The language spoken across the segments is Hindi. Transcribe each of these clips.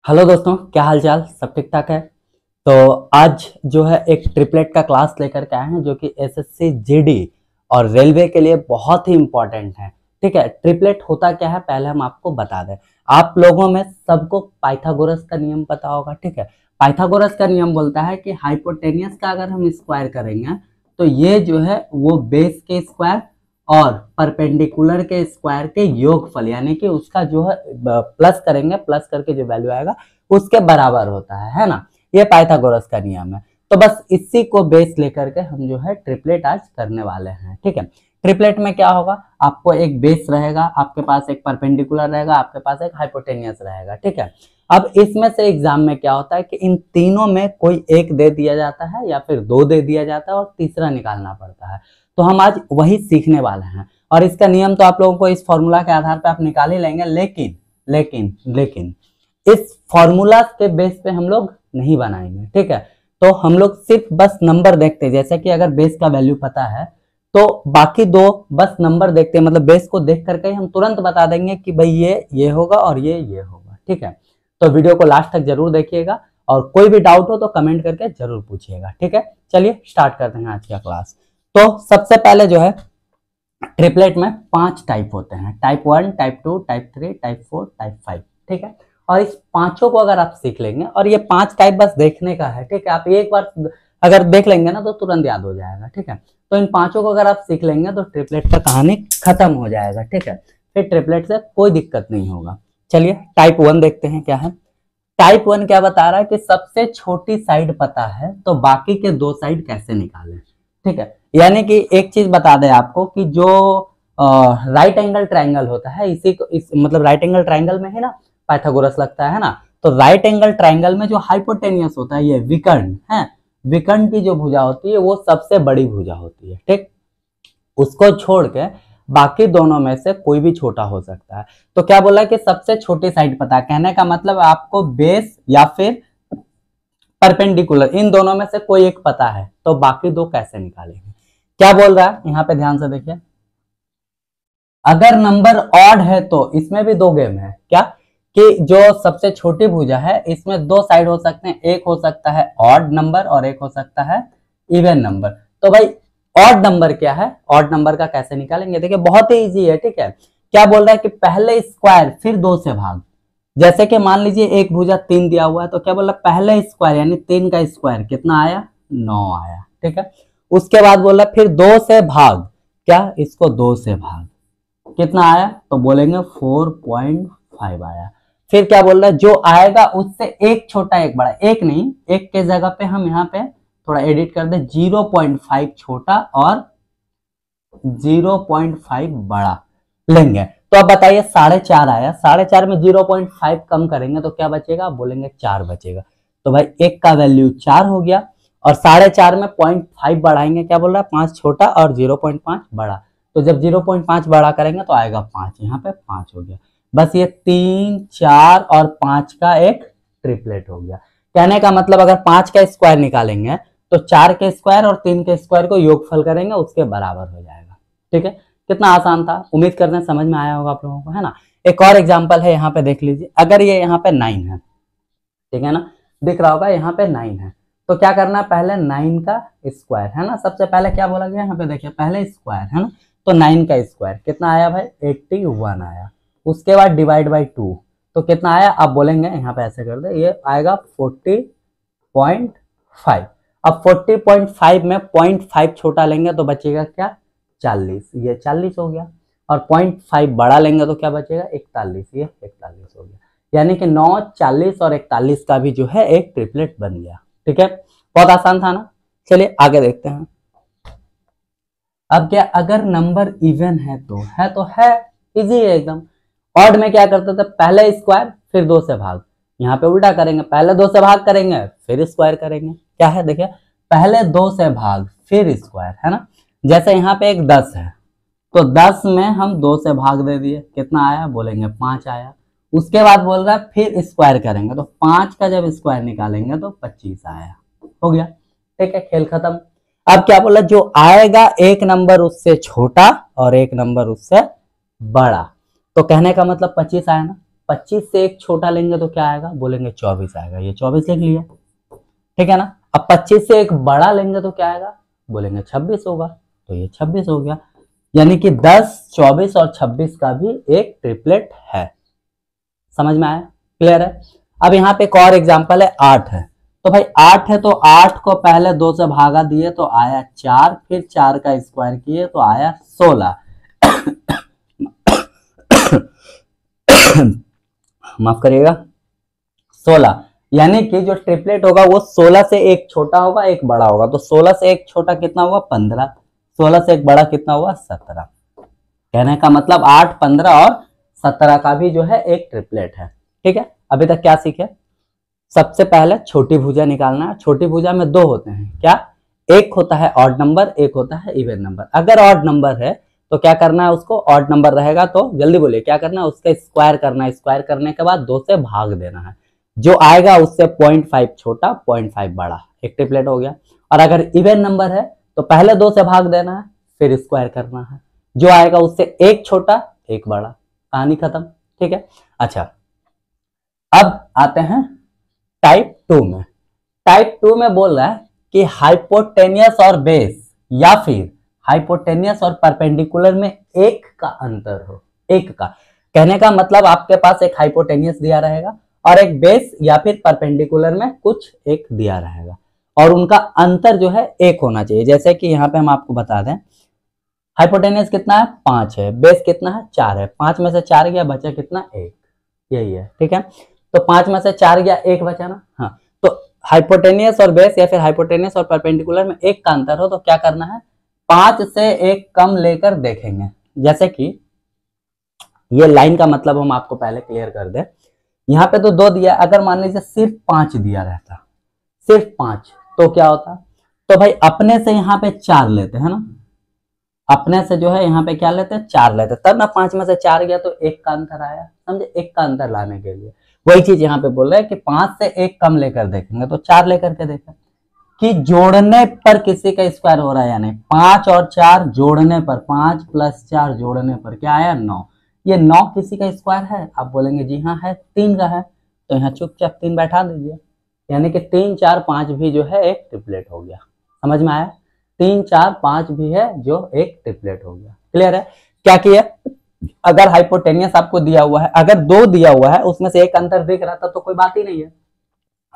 हेलो दोस्तों, क्या हाल चाल? सब ठीक ठाक है। तो आज जो है एक ट्रिपलेट का क्लास लेकर के आए हैं जो कि एसएससी जीडी और रेलवे के लिए बहुत ही इंपॉर्टेंट है। ठीक है, ट्रिपलेट होता क्या है पहले हम आपको बता दें। आप लोगों में सबको पाइथागोरस का नियम पता होगा। ठीक है, पाइथागोरस का नियम बोलता है कि हाइपोटेनियस का अगर हम स्क्वायर करेंगे तो ये जो है वो बेस के स्क्वायर और परपेंडिकुलर के स्क्वायर के योगफल यानी कि उसका जो है प्लस करेंगे, प्लस करके जो वैल्यू आएगा उसके बराबर होता है ना। ये पाइथागोरस का नियम है। तो बस इसी को बेस लेकर के हम जो है ट्रिपलेट आज करने वाले हैं। ठीक है, ट्रिपलेट में क्या होगा, आपको एक बेस रहेगा, आपके पास एक परपेंडिकुलर रहेगा, आपके पास एक हाइपोटेनियस रहेगा। ठीक है, अब इसमें से एग्जाम में क्या होता है कि इन तीनों में कोई एक दे दिया जाता है या फिर दो दे दिया जाता है और तीसरा निकालना पड़ता है। तो हम आज वही सीखने वाले हैं और इसका नियम तो आप लोगों को इस फॉर्मूला के आधार पर आप निकाल ही लेंगे, लेकिन लेकिन लेकिन इस फॉर्मूला के बेस पे हम लोग नहीं बनाएंगे। ठीक है, तो हम लोग सिर्फ बस नंबर देखते हैं। जैसे कि अगर बेस का वैल्यू पता है तो बाकी दो बस नंबर देखते हैं, मतलब बेस को देख करके हम तुरंत बता देंगे कि भाई ये होगा और ये होगा। ठीक है, तो वीडियो को लास्ट तक जरूर देखिएगा और कोई भी डाउट हो तो कमेंट करके जरूर पूछिएगा। ठीक है, चलिए स्टार्ट करते हैं आज का क्लास। तो सबसे पहले जो है ट्रिपलेट में 5 टाइप होते हैं, type 1, type 2, type 3, type 4, type 5। ठीक है, और इस पांचों को अगर आप सीख लेंगे, और ये 5 टाइप बस देखने का है। ठीक है, आप एक बार अगर देख लेंगे ना तो तुरंत याद हो जाएगा। ठीक है, तो इन पांचों को अगर आप सीख लेंगे तो ट्रिपलेट का कहानी खत्म हो जाएगा। ठीक है, फिर ट्रिपलेट से कोई दिक्कत नहीं होगा। चलिए टाइप 1 देखते हैं क्या है। टाइप 1 क्या बता रहा है कि सबसे छोटी साइड पता है तो बाकी के दो साइड कैसे निकालें। ठीक है, यानी कि एक चीज बता दें आपको कि जो राइट एंगल ट्रायंगल होता है इसी को मतलब राइट एंगल ट्रायंगल में ही ना पाइथागोरस लगता है ना। तो राइट एंगल ट्रायंगल में जो हाइपोटेनियस होता है, ये विकर्ण है, विकर्ण की जो भुजा होती है वो सबसे बड़ी भुजा होती है। ठीक, उसको छोड़ के बाकी दोनों में से कोई भी छोटा हो सकता है। तो क्या बोला कि सबसे छोटी साइड पता है, कहने का मतलब आपको बेस या फिर परपेंडिकुलर इन दोनों में से कोई एक पता है, तो बाकी दो कैसे निकालेंगे। क्या बोल रहा है यहाँ पे ध्यान से देखिए, अगर नंबर ऑड है तो इसमें भी दो गेम है। क्या कि जो सबसे छोटी भुजा है इसमें दो साइड हो सकते हैं, एक हो सकता है ऑड नंबर और एक हो सकता है इवन नंबर। तो भाई ऑड नंबर क्या है, ऑड नंबर का कैसे निकालेंगे, देखिए बहुत ही इजी है। ठीक है, क्या बोल रहा है कि पहले स्क्वायर फिर दो से भाग। जैसे कि मान लीजिए एक भुजा 3 दिया हुआ है तो क्या बोला, पहले स्क्वायर यानी 3 का स्क्वायर कितना आया, 9 आया। ठीक है, उसके बाद बोला फिर 2 से भाग, क्या इसको 2 से भाग, कितना आया, तो बोलेंगे 4.5 आया। फिर क्या बोल रहा है, जो आएगा उससे एक छोटा एक बड़ा, एक नहीं, एक के जगह पे हम यहाँ पे थोड़ा एडिट कर दे, 0.5 छोटा और 0.5 बड़ा लेंगे। तो अब बताइए 4.5 आया, 4.5 में 0.5 कम करेंगे तो क्या बचेगा, बोलेंगे 4 बचेगा। तो भाई एक का वैल्यू 4 हो गया और 4.5 में 0.5 बढ़ाएंगे, क्या बोल रहा है, 5 छोटा और 0.5 बड़ा। तो जब 0.5 बड़ा करेंगे तो आएगा 5, यहाँ पे 5 हो गया। बस ये 3, 4 और 5 का एक ट्रिपलेट हो गया। कहने का मतलब अगर 5 का स्क्वायर निकालेंगे तो 4 के स्क्वायर और 3 के स्क्वायर को योगफल करेंगे, उसके बराबर हो जाएगा। ठीक है, कितना आसान था, उम्मीद करते हैं समझ में आया होगा आप लोगों को, है ना। एक और एग्जांपल है, यहाँ पे देख लीजिए, अगर ये यहाँ पे 9 है, ठीक है ना, दिख रहा होगा यहाँ पे 9 है, तो क्या करना है, पहले 9 का स्क्वायर है ना, सबसे पहले क्या बोला गया यहाँ पे देखिए, पहले स्क्वायर है ना, तो 9 का स्क्वायर कितना आया भाई, 81 आया। उसके बाद डिवाइड बाई 2 तो कितना आया, आप बोलेंगे यहाँ पे ऐसे कर दे, ये आएगा 40.5। अब 40.5 में 0.5 छोटा लेंगे तो बचेगा क्या, 40, ये 40 हो गया। और 0.5 बड़ा लेंगे तो क्या बचेगा, 41, ये 41 हो गया। यानी कि 9, 40 और 41 का भी जो है एक ट्रिपलेट बन गया। ठीक है, बहुत आसान था ना। चलिए आगे देखते हैं। अब क्या, अगर नंबर इवन है तो है इजी है एकदम। ऑड में क्या करते थे, पहले स्क्वायर फिर 2 से भाग, यहाँ पे उल्टा करेंगे, पहले 2 से भाग करेंगे फिर स्क्वायर करेंगे। क्या है देखिए, पहले 2 से भाग फिर स्क्वायर, है ना। जैसे यहाँ पे एक 10 है तो 10 में हम 2 से भाग दे दिए, कितना आया, बोलेंगे 5 आया। उसके बाद बोल रहा है फिर स्क्वायर करेंगे, तो 5 का जब स्क्वायर निकालेंगे तो 25 आया, हो गया। ठीक है, खेल खत्म। अब क्या बोला, जो आएगा एक नंबर उससे छोटा और एक नंबर उससे बड़ा, तो कहने का मतलब 25 आया ना, 25 से एक छोटा लेंगे तो क्या आएगा, बोलेंगे 24 आएगा, ये 24 लिख लिया, ठीक है ना। अब 25 से एक बड़ा लेंगे तो क्या आएगा, बोलेंगे 26 होगा, तो ये 26 हो गया। यानी कि 10, 24 और 26 का भी एक ट्रिपलेट है। समझ में आया, क्लियर है। अब यहाँ पे एक और एग्जांपल है, 8 है, तो भाई 8 है तो 8 को पहले 2 से भागा दिए तो आया 4, फिर 4 का स्क्वायर किए तो आया 16 माफ करिएगा 16। यानी कि जो ट्रिपलेट होगा वो 16 से एक छोटा होगा एक बड़ा होगा, तो 16 से एक छोटा कितना हुआ 15, 16 से एक बड़ा कितना हुआ 17। कहने का मतलब 8, 15 और 17 का भी जो है एक ट्रिपलेट है, ठीक है। अभी तक क्या सीखे, सबसे पहले छोटी भुजा निकालना है। छोटी भुजा में दो होते हैं, क्या, एक होता है ऑड नंबर, एक होता है इवन नंबर। अगर ऑड नंबर है तो क्या करना है, उसको ऑड नंबर रहेगा तो जल्दी बोलिए क्या करना है, उसका स्क्वायर करना है, स्क्वायर करने के बाद 2 से भाग देना है, जो आएगा उससे 0.5 छोटा 0.5 बड़ा, एक ट्रिपलेट हो गया। और अगर इवन नंबर है तो पहले 2 से भाग देना है, फिर स्क्वायर करना है, जो आएगा उससे एक छोटा एक बड़ा, कहानी खत्म, ठीक है। अच्छा, अब आते हैं टाइप 2 में। टाइप 2 में बोल रहा है कि हाइपोटेनियस और बेस या फिर हाइपोटेनियस और परपेंडिकुलर में एक का अंतर हो, एक का। कहने का मतलब आपके पास एक हाइपोटेनियस दिया रहेगा और एक बेस या फिर परपेंडिकुलर में कुछ एक दिया रहेगा और उनका अंतर जो है एक होना चाहिए। जैसे कि यहाँ पे हम आपको बता दें, हाइपोटेनियस कितना है 5 है, बेस कितना है 4 है, 5 में से 4 गया बचा कितना 1, यही है, ठीक है। तो 5 में से 4 गया 1 बचा ना, हाँ। तो हाइपोटेनियस और बेस या फिर हाइपोटेनियस और परपेंडिकुलर में एक का अंतर हो तो क्या करना है, 5 से एक कम लेकर देखेंगे। जैसे कि ये लाइन का मतलब हम आपको पहले क्लियर कर दे, यहाँ पे तो 2 दिया, अगर मान लीजिए सिर्फ 5 दिया रहता, सिर्फ 5, तो क्या होता, तो भाई अपने से यहाँ पे 4 लेते हैं ना, अपने से जो है यहाँ पे क्या लेते हैं 4 लेते, तब ना 5 में से 4 गया तो एक का अंतर आया, समझे, एक का अंतर लाने के लिए वही चीज यहाँ पे बोल रहे हैं कि 5 से एक कम लेकर देखेंगे, तो 4 लेकर के देखें कि जोड़ने पर किसी का स्क्वायर हो रहा है या नहीं। 5 और 4 जोड़ने पर, 5 + 4 जोड़ने पर क्या आया 9, ये 9 किसी का स्क्वायर है, आप बोलेंगे जी हाँ है, 3 का है, तो यहाँ चुपचाप 3 बैठा दीजिए, यानी कि 3, 4, 5 भी जो है एक ट्रिपलेट हो गया। समझ में आया, 3, 4, 5 भी है जो एक ट्रिपलेट हो गया, क्लियर है। क्या किया, अगर हाइपोटेनियस आपको दिया हुआ है, अगर 2 दिया हुआ है उसमें से एक अंतर दिख रहा था तो कोई बात ही नहीं है,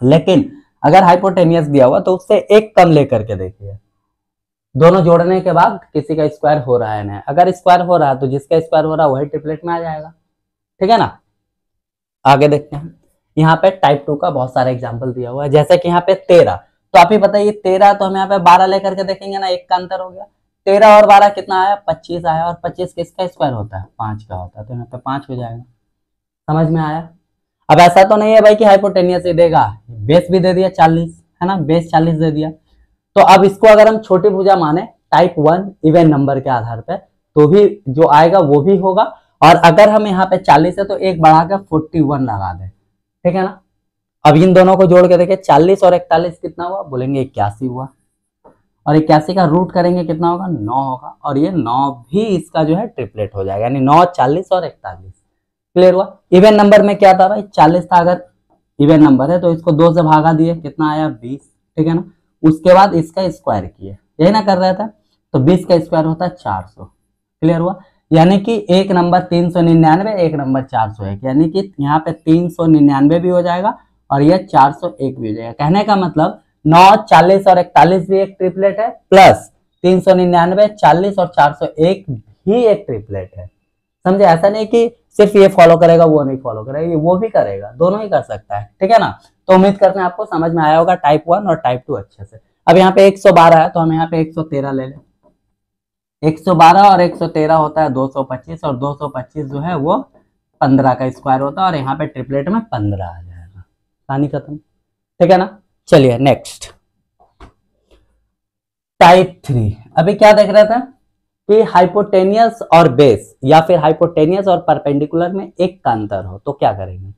लेकिन अगर हाइपोटेनियस दिया हुआ तो उससे एक कम लेकर के देखिए, दोनों जोड़ने के बाद किसी का स्क्वायर हो रहा है ना, अगर स्क्वायर हो रहा है तो जिसका स्क्वायर हो रहा है वही ट्रिपलेट में आ जाएगा, ठीक है ना। आगे देखते हैं, यहाँ पे टाइप 2 का बहुत सारा एग्जाम्पल दिया हुआ है। जैसे कि यहाँ पे 13, तो आप ही बताइए 13 तो हम यहाँ पे 12 लेकर के देखेंगे ना, एक का अंतर हो गया, 13 और 12 कितना आया 25 आया, और 25 किसका स्क्वायर होता है 5 का होता है, तो यहाँ पे 5 हो जाएगा। समझ में आया। अब ऐसा तो नहीं है भाई कि हाइपोटेनियस ही देगा, बेस भी दे दिया 40 है ना, बेस 40 दे दिया, तो अब इसको अगर हम छोटी भुजा माने टाइप 1 इवन नंबर के आधार पे तो भी जो आएगा वो भी होगा, और अगर हम यहाँ पे 40 है तो एक बढ़ा के 41 लगा दे, ठीक है ना। अब इन दोनों को जोड़ के देखें, 40 और 41 कितना हुआ, बोलेंगे 81 हुआ, और 81 का रूट करेंगे कितना होगा 9 होगा, और ये 9 भी इसका जो है ट्रिपलेट हो जाएगा, यानी 9, 40 और 41, क्लियर हुआ। इवन नंबर में क्या था भाई 40 था, अगर इवन नंबर है तो इसको 2 से भागा दिए कितना आया 20, ठीक है ना, उसके बाद इसका स्क्वायर किए, यही ना कर रहा था, तो 20 का स्क्वायर होता है 400, क्लियर हुआ। यानी कि एक नंबर 399, एक नंबर 401, यानी कि यहाँ पे 399 भी हो जाएगा और ये 401 भी हो जाएगा। कहने का मतलब 9, 40 और 41 भी एक ट्रिपलेट है, प्लस 399, 40 और 401 भी एक ट्रिपलेट है। समझे, ऐसा नहीं कि सिर्फ ये फॉलो करेगा वो नहीं फॉलो करेगा, ये वो भी करेगा, दोनों ही कर सकता है, ठीक है ना। तो उम्मीद करते हैं आपको समझ में आया होगा टाइप 1 और टाइप 2 अच्छे से। अब यहाँ पे 112 है तो हम यहाँ पे 113 ले लें, 112 और 113 होता है 225, और 225 जो है वो 15 का स्क्वायर होता है, और यहाँ पे ट्रिपलेट में 15 आ जाएगा, कहानी खत्म, ठीक है ना। चलिए नेक्स्ट टाइप 3। अभी क्या देख रहे थे कि हाइपोटेनियस और बेस या फिर हाइपोटेनियस और परपेंडिकुलर में एक का अंतर हो तो क्या करेंगे।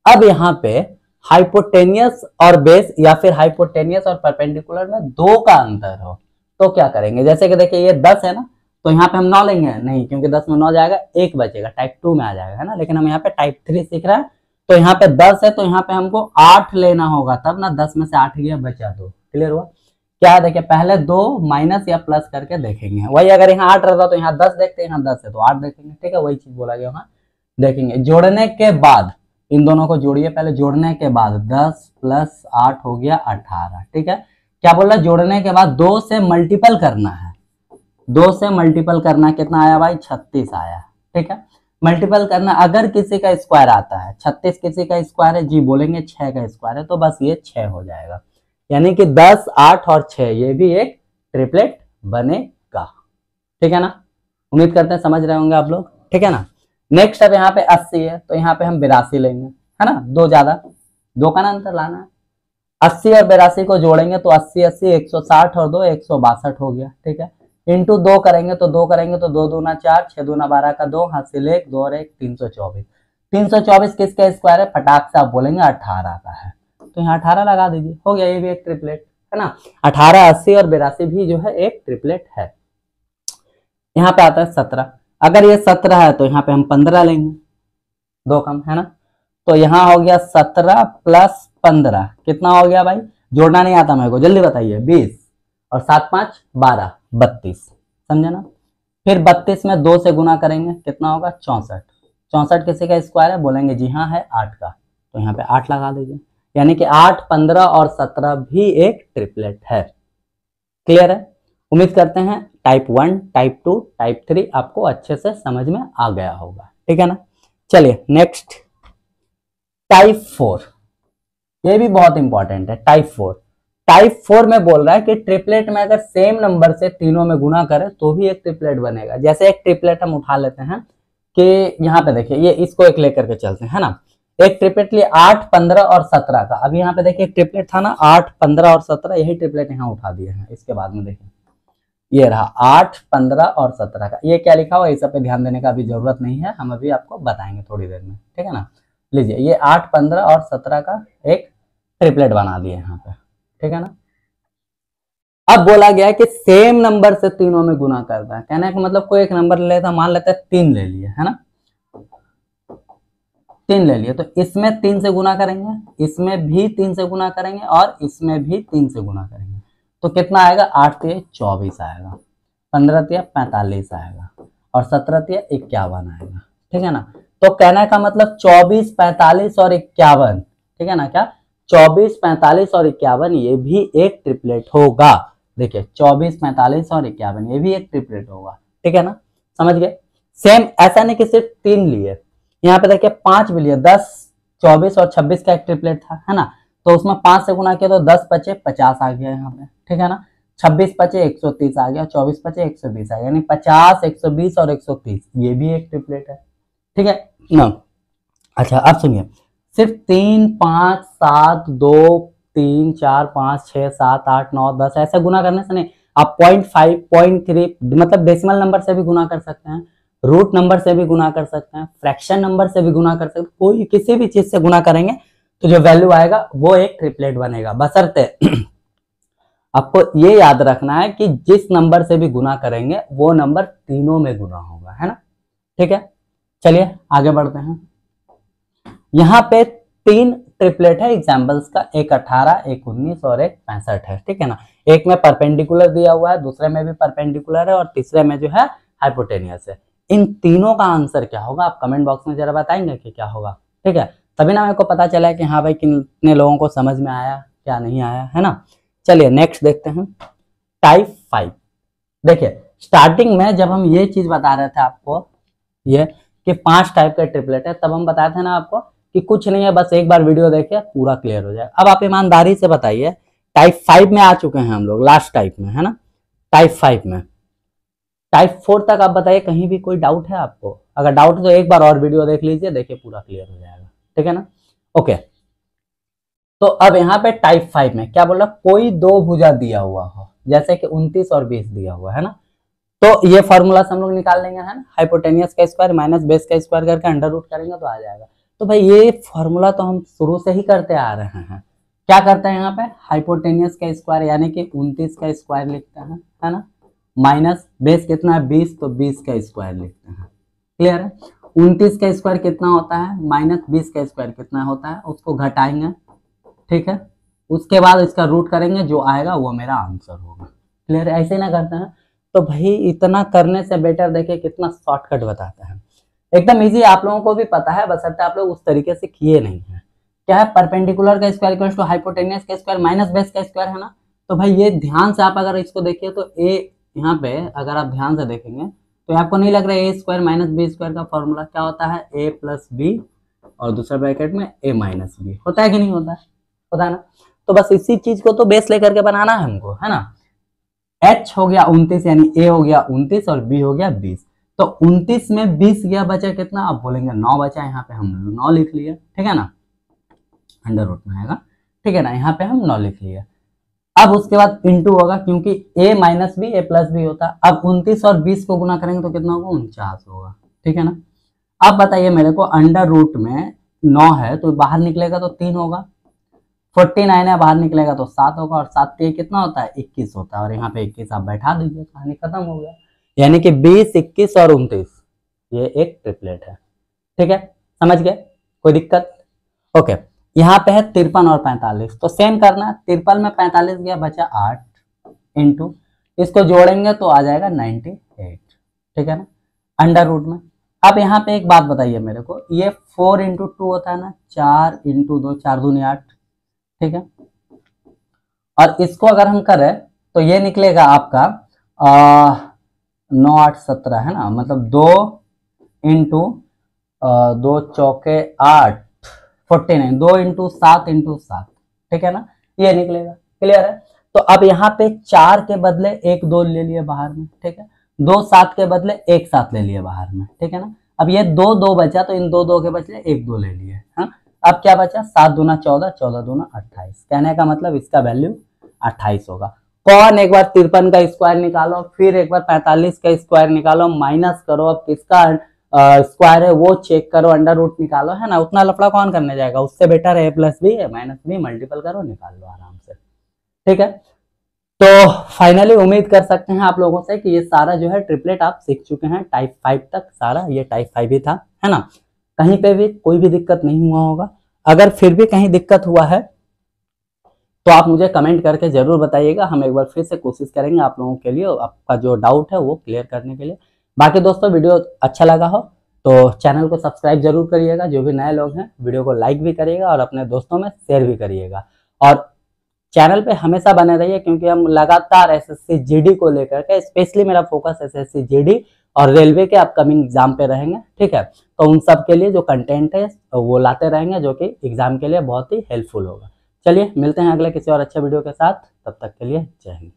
अब यहाँ पे हाइपोटेनियस और बेस या फिर हाइपोटेनियस और परपेंडिकुलर में 2 का अंतर हो तो क्या करेंगे। जैसे कि देखिए ये 10 है ना, तो यहाँ पे हम 9 लेंगे नहीं, क्योंकि 10 में 9 जाएगा, 1 बचेगा, टाइप 2 में आ जाएगा, है ना। लेकिन हम यहाँ पे टाइप 3 सीख रहे हैं, तो यहाँ पे 10 है, तो यहाँ पे हमको 8 लेना होगा, तब ना 10 में से 8 गया, बचा 2। क्लियर हुआ क्या? देखिए पहले 2 माइनस या प्लस करके देखेंगे। वही अगर यहाँ 8 रहता तो यहाँ 10 देखते, यहाँ 10 है तो 8 देखेंगे। ठीक है, वही चीज बोला गया वहाँ देखेंगे। जोड़ने के बाद इन दोनों को जोड़िए, पहले जोड़ने के बाद 10 प्लस 8 हो गया 18। ठीक है, क्या बोल रहा है? जोड़ने के बाद 2 से मल्टीपल करना है, 2 से मल्टीपल करना, कितना आया भाई? 36 आया। ठीक है, मल्टीपल करना, अगर किसी का स्क्वायर आता है, 36 किसी का स्क्वायर है जी, बोलेंगे 6 का स्क्वायर है, तो बस ये 6 हो जाएगा। यानी कि 10, 8 और 6 ये भी एक ट्रिपलेट बनेगा। ठीक है ना, उम्मीद करते हैं समझ रहे होंगे आप लोग। ठीक है ना। नेक्स्ट अब यहाँ पे 80 है, तो यहाँ पे हम 82 लेंगे, है ना, 2 ज्यादा, 2 का ना अंतर लाना है। 80 और 82 को जोड़ेंगे तो 80 80 160 और 2 162 हो गया। ठीक है, इंटू 2 करेंगे तो 2 करेंगे तो 2 दूना 4, 6 दूना 12 का 2, हासिल 1, 2 और 1 324। 324 किसका स्क्वायर है? फटाक से आप बोलेंगे 18 का है, तो यहाँ 18 लगा दीजिए, हो गया, ये भी एक ट्रिपलेट है ना। 18, 80 और 82 भी जो है एक ट्रिपलेट है। यहाँ पे आता है 17, अगर ये 17 है तो यहाँ पे हम 15 लेंगे, 2 कम, है ना। तो यहाँ हो गया 17 प्लस 15, कितना हो गया भाई? जोड़ना नहीं आता मेरे को, जल्दी बताइए। 20 और 7 5 12, 32, समझे ना। फिर 32 में 2 से गुना करेंगे, कितना होगा? 64। 64 किसी का स्क्वायर है? बोलेंगे जी हाँ है, 8 का, तो यहाँ पे 8 लगा दीजिए। यानी कि 8, 15 और 17 भी एक ट्रिपलेट है। क्लियर है? उम्मीद करते हैं टाइप 1, टाइप 2, टाइप 3 आपको अच्छे से समझ में आ गया होगा। ठीक है ना। चलिए नेक्स्ट टाइप 4, ये भी बहुत इंपॉर्टेंट है। टाइप 4, टाइप 4 में बोल रहा है कि ट्रिपलेट में अगर सेम नंबर से तीनों में गुना करें तो भी एक ट्रिपलेट बनेगा। जैसे एक ट्रिपलेट हम उठा लेते हैं कि यहाँ पे देखिए, ये इसको एक लेकर के चलते हैं, है ना। एक ट्रिपलेट लिए 8, 15 और 17 का। अभी यहाँ पे देखिए एक ट्रिपलेट था ना, 8, 15 और 17, यही ट्रिपलेट यहाँ उठा दिए हैं। इसके बाद में देखिए ये रहा 8, 15 और 17 का। ये क्या लिखा हुआ है, इस सब पे ध्यान देने का अभी जरूरत नहीं है, हम अभी आपको बताएंगे थोड़ी देर में। ठीक है ना। लीजिए ये 8, 15 और 17 का एक ट्रिपलेट बना दिए यहाँ पे। ठीक है ना। अब बोला गया है कि सेम नंबर से तीनों में गुना करता है। कहने का मतलब कोई एक नंबर ले लेता, मान लेते हैं 3 ले लिए, है ना, 3 ले लिए, तो इसमें 3 से गुना करेंगे, इसमें भी 3 से गुना करेंगे और इसमें भी 3 से गुना करेंगे, तो कितना आएगा? 8 तिया 24 आएगा, 15 तिया 45 आएगा और 17 तिया 51 आएगा। ठीक है ना। तो कहने का मतलब 24, 45 और 51, ठीक है ना, क्या 24, 45 और 51 ये भी एक ट्रिपलेट होगा। देखिए 24, 45 और 51 ये भी एक ट्रिपलेट होगा। ठीक है ना, समझ गए। सेम ऐसा नहीं कि सिर्फ 3 लिए, यहाँ पे देखिए 5 भी लिए, 10, 24 और 26 का एक ट्रिपलेट था, है ना, तो उसमें 5 से गुना किया तो 10 बचे 50 आ गया यहाँ पे। ठीक है ना, 26 बचे 130 आ गया, 24 बचे 120 आ गया, यानी 50, 120 और 130 ये भी एक ट्रिपलेट है। ठीक है ना। अच्छा अब सुनिए, सिर्फ 3, 5, 7, 2, 3, 4, 5, 6, 7, 8, 9, 10 ऐसे गुना करने से नहीं, आप 0.5, 0.3 मतलब डेसिमल नंबर से भी गुना कर सकते हैं, रूट नंबर से भी गुना कर सकते हैं, फ्रैक्शन नंबर से भी गुना कर सकते हैं, कोई किसी भी चीज से गुना करेंगे तो जो वैल्यू आएगा वो एक ट्रिपलेट बनेगा। बशर्ते आपको ये याद रखना है कि जिस नंबर से भी गुना करेंगे वो नंबर तीनों में गुना होगा, है ना। ठीक है, चलिए आगे बढ़ते हैं। यहाँ पे 3 ट्रिपलेट है एग्जाम्पल्स का, एक 18, एक 19 और एक 65 है। ठीक है ना, एक में परपेंडिकुलर दिया हुआ है, दूसरे में भी परपेंडिकुलर है और तीसरे में जो है हाइपोटेनियस है। इन तीनों का आंसर क्या होगा आप कमेंट बॉक्स में जरा बताएंगे कि क्या होगा। ठीक है, तभी ना मेरे को पता चला है कि हाँ भाई कितने लोगों को समझ में आया, क्या नहीं आया, है ना। चलिए नेक्स्ट देखते हैं टाइप 5। देखिए स्टार्टिंग में जब हम ये चीज बता रहे थे आपको ये कि 5 टाइप का ट्रिपलेट है, तब हम बताए थे ना आपको कि कुछ नहीं है, बस एक बार वीडियो देखिए पूरा क्लियर हो जाए। अब आप ईमानदारी से बताइए, टाइप 5 में आ चुके हैं हम लोग, लास्ट टाइप में, है ना, टाइप 5 में, टाइप 4 तक आप बताइए कहीं भी कोई डाउट है आपको? अगर डाउट है तो एक बार और वीडियो देख लीजिए, देखिए पूरा क्लियर हो जाएगा। ठीक है ना, ओके। तो अब यहाँ पे टाइप 5 में क्या बोल रहा, कोई 2 भुजा दिया हुआ हो, जैसे कि 29 और 20 दिया हुआ है ना, तो ये फॉर्मूला से हम लोग निकाल लेंगे, है ना, हाइपोटेनियस का स्क्वायर माइनस बेस का स्क्वायर करके अंडर रूट करेंगे तो आ जाएगा। तो भाई ये फॉर्मूला तो हम शुरू से ही करते आ रहे हैं। क्या करते हैं यहाँ पे, हाइपोटेनियस का स्क्वायर यानी कि 29 का स्क्वायर लिखते हैं, है ना, माइनस बेस कितना है 20, तो 20 का स्क्वायर लिखते हैं। क्लियर है। 29 का स्क्वायर कितना होता है, माइनस 20 का स्क्वायर कितना होता है, उसको घटाएंगे। ठीक है, उसके बाद इसका रूट करेंगे, जो आएगा वो मेरा आंसर होगा। क्लियर है। ऐसे ना करते हैं तो भाई इतना करने से बेटर देखिए कितना शॉर्टकट बताता है, एकदम इजी, आप लोगों को भी पता है, बशर्ते आप लोग उस तरीके से किए नहीं है। क्या है, परपेंडिकुलर का स्क्वायर इक्वल्स टू हाइपोटेन्यूस का स्क्वायर माइनस बेस का स्क्वायर है ना। तो भाई ये ध्यान से आप अगर इसको देखिए तो ए, यहाँ पे अगर आप ध्यान से देखेंगे तो आपको नहीं लग रहा है ए स्क्वायर माइनस बी स्क्वायर का फॉर्मूला क्या होता है, ए प्लस बी और दूसरा ब्रैकेट में ए माइनस बी, होता है कि नहीं होता है, होता है ना। तो बस इसी चीज को तो बेस लेकर के बनाना है हमको, है ना। h हो गया 29, यानी a हो गया 29 और b हो गया 20। तो 29 में 20 गया, बचा कितना, आप बोलेंगे 9 बचा, यहाँ पे हम 9 लिख लिए, ठीक है ना, अंडर रूट में आएगा, ठीक है ना, यहाँ पे हम 9 लिख लिए। अब उसके बाद इंटू होगा, क्योंकि a minus B A plus B होता है। अब 29 और 20 को गुना करेंगे तो कितना होगा, 49 होगा, ठीक है ना। अब बताइए मेरे को, अंडर रूट में 9 है तो बाहर निकलेगा तो 3 होगा, 49 है बाहर निकलेगा तो 7 होगा, और 7 के कितना होता है 21 होता है, और यहाँ पे 21 आप बैठा दीजिए, कहानी खत्म हो गया। यानी कि 20, 21 और 29 ये एक ट्रिपलेट है, ठीक है, समझ गए, कोई दिक्कत। ओके, यहाँ पे है 53 और 45, तो सेम करना, 53 में 45 गया, बचा 8 इंटू, इसको जोड़ेंगे तो आ जाएगा 98, ठीक है ना, अंडर रूट में। अब यहाँ पे एक बात बताइए मेरे को, ये 4 इंटू 2 होता है ना, 4 इंटू 2, 4 दूनी 8, ठीक है, और इसको अगर हम करें तो ये निकलेगा आपका 9 8 17, है ना, मतलब 2 इंटू 2 चौके 8 49, 2 इंटू 7 इंटू 7, ठीक है ना, ये निकलेगा। क्लियर है। तो अब यहाँ पे 4 के बदले 1 2 ले लिए बाहर में, ठीक है, 2 7 के बदले 1 7 ले लिए बाहर में, ठीक है ना। अब ये 2 2 बचा, तो इन 2 2 के बदले 1 2 ले लिए, हाँ। अब क्या बचा, 7 दूना 14, 14 दूना 28, कहने का मतलब इसका वैल्यू 28 होगा। कौन, एक बार 53 का स्क्वायर निकालो, फिर एक बार 45 का स्क्वायर निकालो, माइनस करो, अब किसका स्क्वायर है वो चेक करो, अंडर रूट निकालो, है ना, उतना लफड़ा कौन करने जाएगा, उससे बेटर है ए प्लस बी है माइनस बी, मल्टीपल करो, निकाल लो आराम से, ठीक है। तो फाइनली उम्मीद कर सकते हैं आप लोगों से कि ये सारा जो है ट्रिपलेट आप सीख चुके हैं, टाइप 5 तक सारा ये टाइप 5 ही था, है ना, कहीं पे भी कोई भी दिक्कत नहीं हुआ होगा। अगर फिर भी कहीं दिक्कत हुआ है तो आप मुझे कमेंट करके जरूर बताइएगा, हम एक बार फिर से कोशिश करेंगे आप लोगों के लिए आपका जो डाउट है वो क्लियर करने के लिए। बाकी दोस्तों वीडियो अच्छा लगा हो तो चैनल को सब्सक्राइब जरूर करिएगा, जो भी नए लोग हैं वीडियो को लाइक भी करिएगा और अपने दोस्तों में शेयर भी करिएगा, और चैनल पे हमेशा बने रहिए, क्योंकि हम लगातार एसएससी जीडी को लेकर के, स्पेशली मेरा फोकस एसएससी जीडी और रेलवे के अपकमिंग एग्जाम पे रहेंगे, ठीक है। तो उन सब के लिए जो कंटेंट है वो लाते रहेंगे, जो कि एग्जाम के लिए बहुत ही हेल्पफुल होगा। चलिए मिलते हैं अगले किसी और अच्छे वीडियो के साथ, तब तक के लिए जय हिंद।